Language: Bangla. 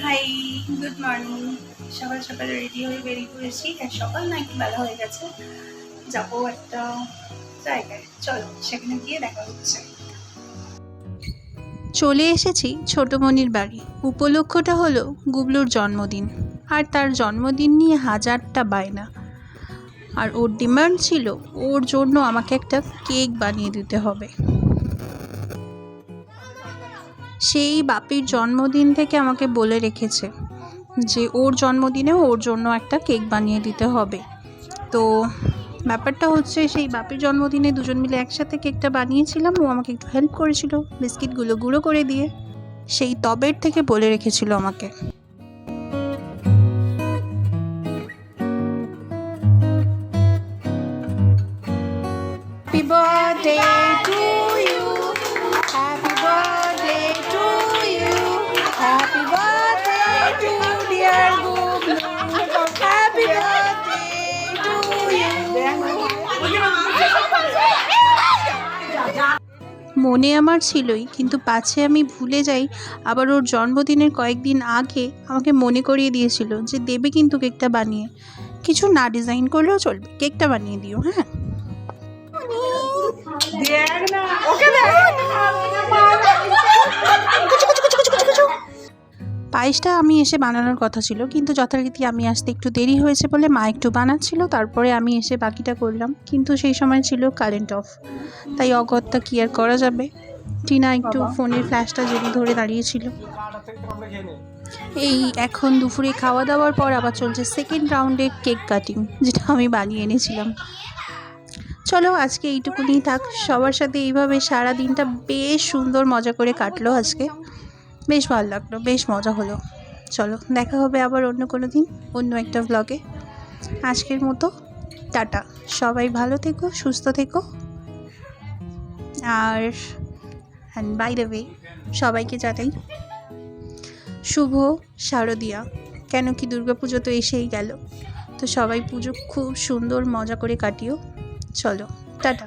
High, good morning. সকাল সকাল রেডি হয়ে বেরিয়ে পড়েছি। সকাল না, একটু বেলা হয়ে গেছে। যাবো একটা জায়গায়, চলো সেখানে গিয়ে দেখা হচ্ছে। চলে এসেছি ছোটমণির বাড়ি। উপলক্ষটা হলো গুবলুর জন্মদিন, আর তার জন্মদিন নিয়ে হাজারটা বায়না। আর ওর ডিমান্ড ছিল ওর জন্য আমাকে একটা কেক বানিয়ে দিতে হবে। সেই বাপির জন্মদিন থেকে আমাকে বলে রেখেছে যে ওর জন্মদিনেও ওর জন্য একটা কেক বানিয়ে দিতে হবে। তো ব্যাপারটা হচ্ছে, সেই বাপির জন্মদিনে দুজন মিলে একসাথে কেকটা বানিয়েছিলাম। ও আমাকে একটু হেল্প করেছিল বিস্কিটগুলো গুঁড়ো করে দিয়ে। সেই তবের থেকে বলে রেখেছিল আমাকে। Happy birthday to you. Happy birthday to you. Happy birthday to dear Gublu. Happy birthday to you. মনে আমার ছিলই, কিন্তু পাছে আমি ভুলে যাই। আবার ওর জন্মদিনের কয়েকদিন আগে আমাকে মনে করিয়ে দিয়েছিল যে দেবে কিন্তু কেকটা বানিয়ে। কিছু না ডিজাইন করলেও চলবে, কেকটা বানিয়ে দিও। হ্যাঁ, পায়েসটা আমি এসে বানানোর কথা ছিল, কিন্তু যথারীতি আমি আসতে একটু দেরি হয়েছে বলে মা একটু বানাচ্ছিল, তারপরে আমি এসে বাকিটা করলাম। কিন্তু সেই সময় ছিল কারেন্ট অফ, তাই অগত্যা কি আর করা যাবে। টিনা একটু ফোনের ফ্ল্যাশটা জেনে ধরে দাঁড়িয়েছিল। এই এখন দুপুরে খাওয়া দাওয়ার পর আবার চলছে সেকেন্ড রাউন্ডে কেক কাটিং, যেটা আমি বানিয়ে এনেছিলাম। চলো আজকে এইটুকুনি থাক। সবার সাথে এইভাবে সারা দিনটা বেশ সুন্দর মজা করে কাটলো আজকে। বেশ ভালো লাগলো, বেশ মজা হলো। চলো দেখা হবে আবার অন্য কোনো দিন, অন্য একটা ব্লগে। আজকের মতো টাটা। সবাই ভালো থেকো, সুস্থ থেকো। আর বাই দ্য ওয়ে, সবাইকে জানাই শুভ শারদিয়া। কেন কি দুর্গাপুজো তো এসেই গেল, তো সবাই পুজো খুব সুন্দর মজা করে কাটিও। চলো টাটা।